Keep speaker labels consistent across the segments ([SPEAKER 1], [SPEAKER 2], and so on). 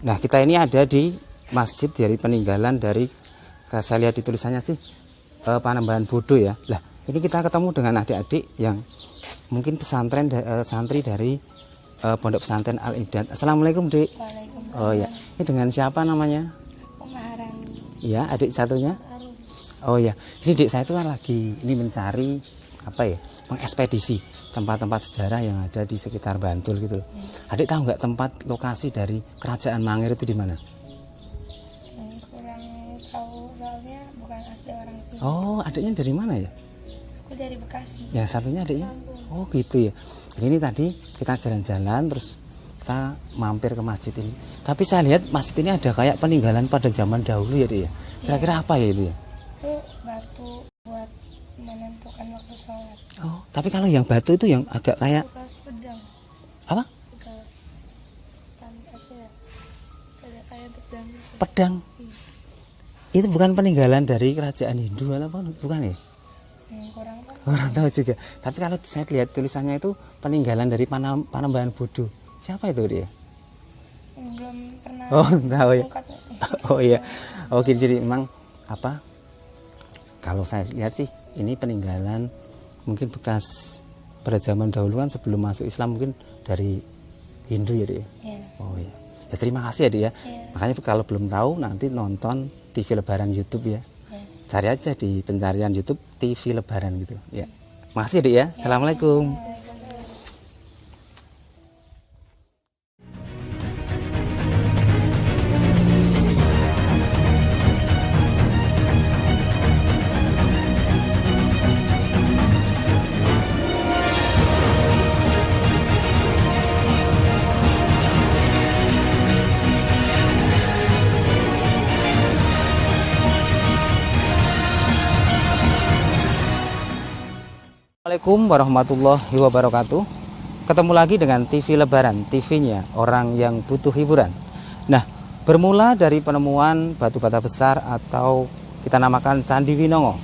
[SPEAKER 1] Nah, kita ini ada di masjid dari peninggalan dari, saya lihat di tulisannya sih Panembahan Bodo ya. Lah, ini kita ketemu dengan adik-adik yang mungkin pesantren santri dari Pondok Pesantren Al Ihdad. Assalamualaikum, Dik.
[SPEAKER 2] Waalaikumsalam.
[SPEAKER 1] Oh ya, ini dengan siapa namanya?
[SPEAKER 2] Maharani.
[SPEAKER 1] Iya, adik satunya. Oh ya, ini Dik saya itu lagi ini mencari apa ya, mengekspedisi tempat-tempat sejarah yang ada di sekitar Bantul gitu. Adik tahu nggak tempat lokasi dari Kerajaan Mangir itu di mana?
[SPEAKER 2] Kurang tahu soalnya bukan asli orang sini.
[SPEAKER 1] Oh, adiknya dari mana ya?
[SPEAKER 2] Aku dari Bekasi.
[SPEAKER 1] Yang satunya adiknya?
[SPEAKER 2] Lampung.
[SPEAKER 1] Oh gitu ya. Jadi ini tadi kita jalan-jalan terus kita mampir ke masjid ini. Tapi saya lihat masjid ini ada kayak peninggalan pada zaman dahulu ya, Dik ya. Kira-kira apa ya itu ya?
[SPEAKER 2] Itu batu buat menentukan waktu sholat.
[SPEAKER 1] Oh, tapi kalau yang batu itu yang agak kayak
[SPEAKER 2] Bekas pedang.
[SPEAKER 1] apa?
[SPEAKER 2] Bekas apa ya? Ada kayak pedang.
[SPEAKER 1] Pedang. Itu bukan peninggalan dari kerajaan Hindu apa? Bukan ya?
[SPEAKER 2] Kurang kan?
[SPEAKER 1] Orang tahu juga. Tapi kalau saya lihat tulisannya itu peninggalan dari Panembahan Bodo. Siapa itu dia?
[SPEAKER 2] Belum pernah.
[SPEAKER 1] Oh, tahu ya.
[SPEAKER 2] Mengungkap.
[SPEAKER 1] Oh iya. Oke, jadi memang apa? Kalau saya lihat sih ini peninggalan mungkin bekas pada zaman dahulu kan sebelum masuk Islam mungkin dari Hindu ya, Dik.
[SPEAKER 2] Iya.
[SPEAKER 1] Oh iya. Ya terima kasih ya, Dik ya.
[SPEAKER 2] Iya.
[SPEAKER 1] Makanya kalau belum tahu nanti nonton TV Lebaran YouTube ya.
[SPEAKER 2] Iya.
[SPEAKER 1] Cari aja di pencarian YouTube TV Lebaran gitu ya. Makasih Dik ya. Assalamualaikum. Assalamualaikum warahmatullahi wabarakatuh. Ketemu lagi dengan TV Lebaran, TV-nya orang yang butuh hiburan. Nah, bermula dari penemuan batu bata besar atau kita namakan Candi Winongo,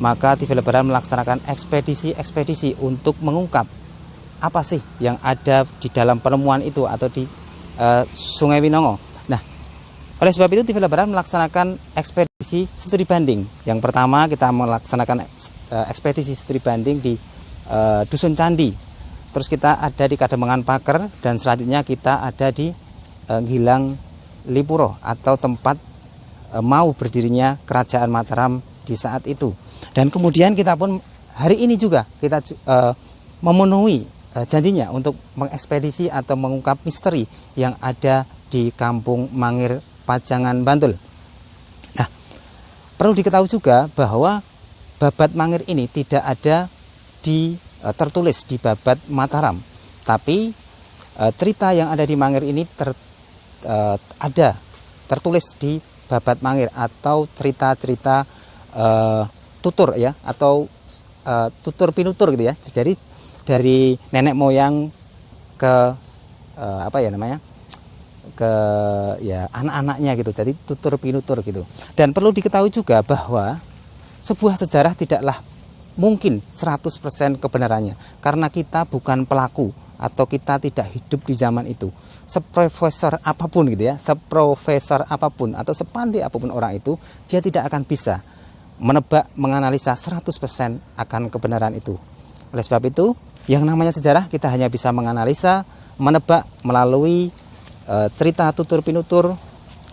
[SPEAKER 1] maka TV Lebaran melaksanakan ekspedisi untuk mengungkap apa sih yang ada di dalam penemuan itu atau di Sungai Winongo. Nah, oleh sebab itu TV Lebaran melaksanakan ekspedisi studi banding. Yang pertama kita melaksanakan ekspedisi studi banding di Dusun Candi. Terus kita ada di Kademangan Paker dan selanjutnya kita ada di Gilang Lipuro atau tempat mau berdirinya Kerajaan Mataram di saat itu. Dan kemudian kita pun hari ini juga kita memenuhi janjinya untuk mengekspedisi atau mengungkap misteri yang ada di Kampung Mangir, Pajangan, Bantul. Nah, perlu diketahui juga bahwa Babat Mangir ini tidak ada tertulis di Babat Mataram, tapi cerita yang ada di Mangir ini ada tertulis di Babat Mangir atau cerita-cerita tutur ya atau tutur pinutur gitu ya. Jadi dari nenek moyang ke apa ya namanya? Ke ya anak-anaknya gitu. Jadi tutur pinutur gitu. Dan perlu diketahui juga bahwa sebuah sejarah tidaklah mungkin 100% kebenarannya karena kita bukan pelaku atau kita tidak hidup di zaman itu. Seprofesor apapun gitu ya, seprofesor apapun atau sepandai apapun orang itu, dia tidak akan bisa menebak, menganalisa 100% akan kebenaran itu. Oleh sebab itu, yang namanya sejarah kita hanya bisa menganalisa, menebak melalui cerita tutur pinutur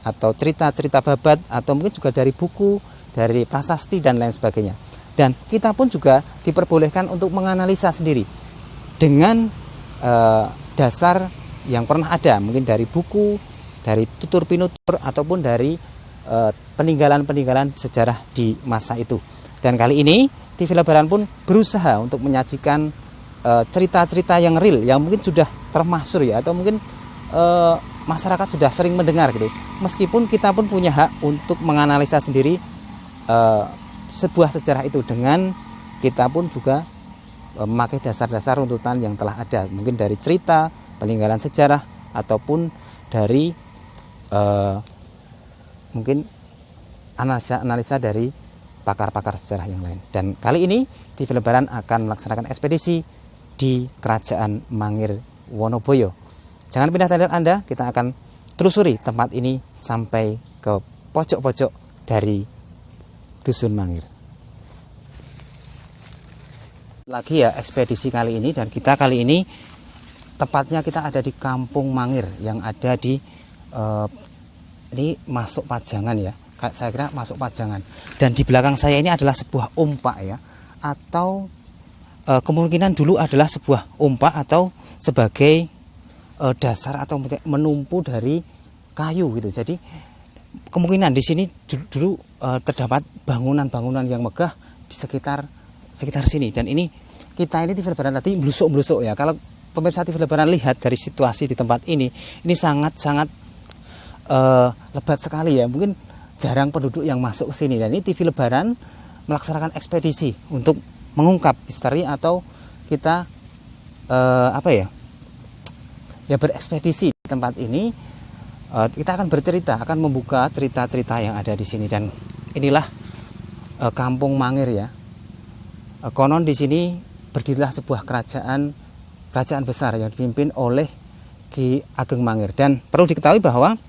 [SPEAKER 1] atau cerita-cerita babat atau mungkin juga dari buku, dari prasasti dan lain sebagainya. Dan kita pun juga diperbolehkan untuk menganalisa sendiri dengan dasar yang pernah ada, mungkin dari buku, dari tutur pinutur ataupun dari peninggalan-peninggalan sejarah di masa itu. Dan kali ini TV Lebaran pun berusaha untuk menyajikan cerita-cerita yang real, yang mungkin sudah termasyhur ya, atau mungkin masyarakat sudah sering mendengar gitu. Meskipun kita pun punya hak untuk menganalisa sendiri sebuah sejarah itu dengan kita pun juga memakai dasar-dasar runtutan yang telah ada, mungkin dari cerita, peninggalan sejarah ataupun dari mungkin analisa dari pakar-pakar sejarah yang lain. Dan kali ini TV Lebaran akan melaksanakan ekspedisi di Kerajaan Mangir Wonoboyo. Jangan pindah tangan Anda, kita akan telusuri tempat ini sampai ke pojok-pojok dari Dusun Mangir. Lagi ya ekspedisi kali ini, dan kita kali ini tepatnya kita ada di Kampung Mangir yang ada di ini masuk Pajangan ya. Saya kira masuk Pajangan. Dan di belakang saya ini adalah sebuah umpak ya, atau kemungkinan dulu adalah sebuah umpak atau sebagai dasar atau menumpu dari kayu gitu. Jadi kemungkinan di sini dulu terdapat bangunan-bangunan yang megah di sekitar sini. Dan ini kita ini TV Lebaran tadi blusuk-blusuk ya. Kalau pemirsa TV Lebaran lihat dari situasi di tempat ini sangat-sangat lebat sekali ya. Mungkin jarang penduduk yang masuk ke sini. Dan ini TV Lebaran melaksanakan ekspedisi untuk mengungkap misteri atau kita ya berekspedisi di tempat ini. Kita akan bercerita, akan membuka cerita-cerita yang ada di sini. Dan inilah Kampung Mangir ya. Konon di sini berdirilah sebuah kerajaan besar yang dipimpin oleh Ki Ageng Mangir. Dan perlu diketahui bahwa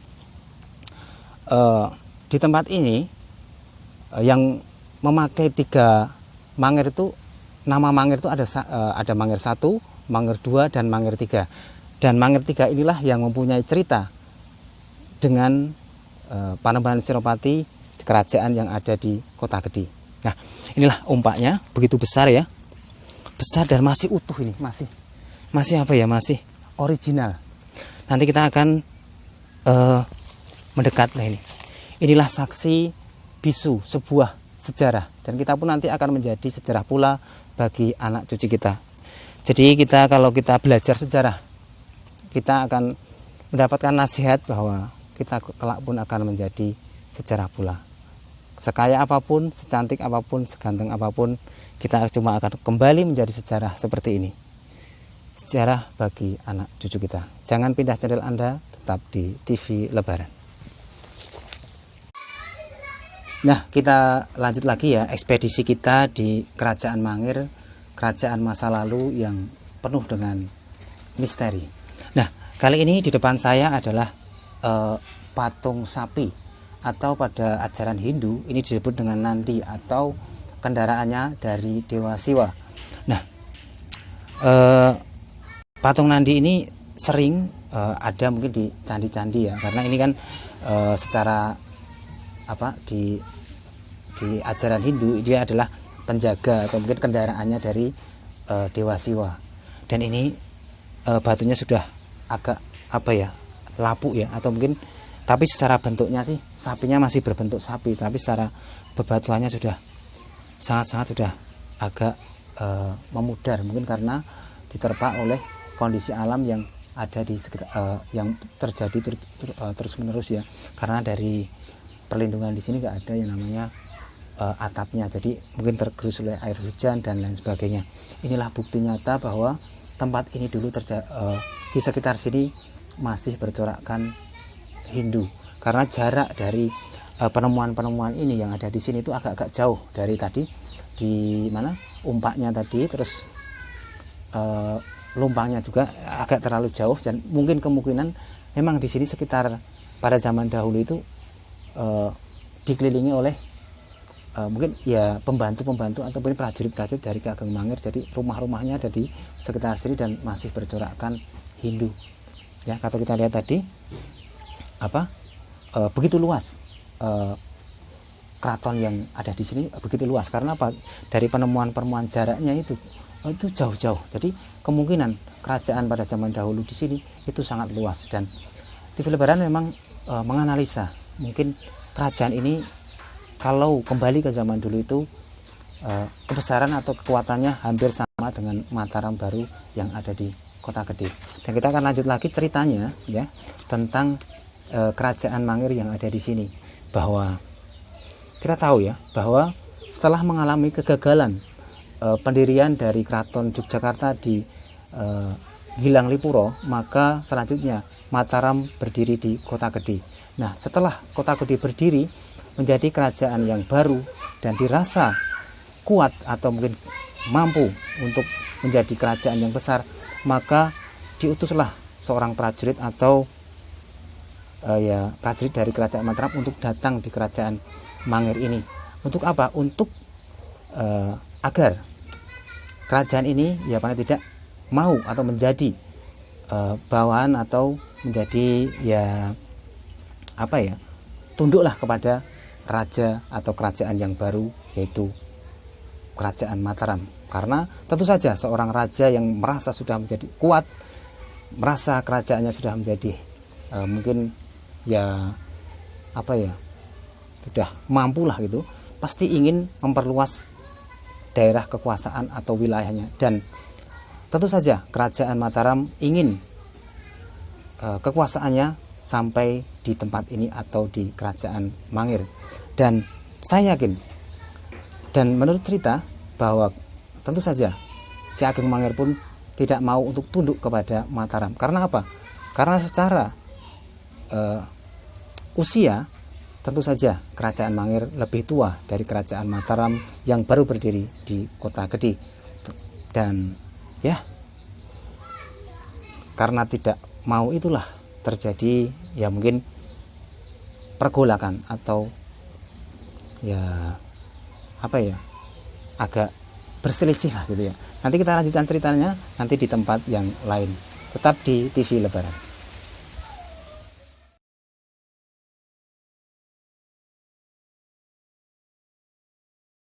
[SPEAKER 1] di tempat ini yang memakai 3 Mangir itu, nama Mangir itu ada Mangir 1, Mangir 2, dan Mangir 3. Dan Mangir 3 inilah yang mempunyai cerita dengan Panembahan Senopati, kerajaan yang ada di Kota Gede. Nah, inilah umpaknya, begitu besar ya. Besar dan masih utuh ini, masih masih original. Nanti kita akan mendekat. Nah, inilah saksi bisu sebuah sejarah, dan kita pun nanti akan menjadi sejarah pula bagi anak cucu kita. Jadi kalau kita belajar sejarah, kita akan mendapatkan nasihat bahwa kita kelak pun akan menjadi sejarah pula. Sekaya apapun, secantik apapun, seganteng apapun, kita cuma akan kembali menjadi sejarah seperti ini. Sejarah bagi anak cucu kita. Jangan pindah channel Anda, tetap di TV Lebaran. Nah, kita lanjut lagi ya ekspedisi kita di Kerajaan Mangir, kerajaan masa lalu yang penuh dengan misteri. Nah, kali ini di depan saya adalah patung sapi, atau pada ajaran Hindu ini disebut dengan Nandi, atau kendaraannya dari Dewa Siwa. Nah, patung Nandi ini sering ada mungkin di candi-candi ya, karena ini kan secara di ajaran Hindu dia adalah penjaga atau mungkin kendaraannya dari Dewa Siwa. Dan ini batunya sudah agak lapuk ya, atau mungkin, tapi secara bentuknya sih sapinya masih berbentuk sapi, tapi secara bebatuannya sudah sangat sudah agak memudar, mungkin karena diterpa oleh kondisi alam yang ada di sekitar, yang terjadi terus menerus ya, karena dari perlindungan di sini nggak ada yang namanya atapnya, jadi mungkin tergerus oleh air hujan dan lain sebagainya. Inilah bukti nyata bahwa tempat ini dulu di sekitar sini masih bercorakkan Hindu, karena jarak dari penemuan-penemuan ini yang ada di sini itu agak-agak jauh dari tadi, di mana umpaknya tadi, terus lumpangnya juga agak terlalu jauh, dan mungkin kemungkinan memang di sini sekitar pada zaman dahulu itu dikelilingi oleh mungkin ya pembantu-pembantu atau prajurit-prajurit dari Ki Ageng Mangir. Jadi rumah-rumahnya ada di sekitar sini dan masih bercorakkan Hindu ya. Kalau kita lihat tadi begitu luas keraton yang ada di sini, begitu luas karena dari penemuan jaraknya itu jauh-jauh. Jadi kemungkinan kerajaan pada zaman dahulu di sini itu sangat luas, dan TV Lebaran memang menganalisa mungkin kerajaan ini kalau kembali ke zaman dulu itu kebesaran atau kekuatannya hampir sama dengan Mataram baru yang ada di Kota Gede. Dan kita akan lanjut lagi ceritanya ya tentang kerajaan Mangir yang ada di sini, bahwa kita tahu ya bahwa setelah mengalami kegagalan pendirian dari Keraton Yogyakarta di Gilang Lipuro, maka selanjutnya Mataram berdiri di Kota Gede. Nah, setelah Kota Gede berdiri menjadi kerajaan yang baru dan dirasa kuat atau mungkin mampu untuk menjadi kerajaan yang besar, maka diutuslah seorang prajurit atau ya prajurit dari kerajaan Mataram untuk datang di kerajaan Mangir ini. Untuk apa? Untuk agar kerajaan ini ya paling tidak mau atau menjadi bawahan atau menjadi ya apa ya, tunduklah kepada raja atau kerajaan yang baru, yaitu kerajaan Mataram. Karena tentu saja seorang raja yang merasa sudah menjadi kuat, merasa kerajaannya sudah menjadi mungkin ya apa ya, sudah mampulah gitu, pasti ingin memperluas daerah kekuasaan atau wilayahnya. Dan tentu saja kerajaan Mataram ingin kekuasaannya sampai di tempat ini atau di kerajaan Mangir. Dan saya yakin, dan menurut cerita, bahwa tentu saja Ki Ageng Mangir pun tidak mau untuk tunduk kepada Mataram. Karena apa? Karena secara usia tentu saja kerajaan Mangir lebih tua dari kerajaan Mataram yang baru berdiri di kota Kediri. Dan ya, karena tidak mau itulah terjadi ya mungkin pergolakan atau ya apa ya, agak berselisih lah gitu ya. Nanti kita lanjutkan ceritanya nanti di tempat yang lain. Tetap di TV Lebaran.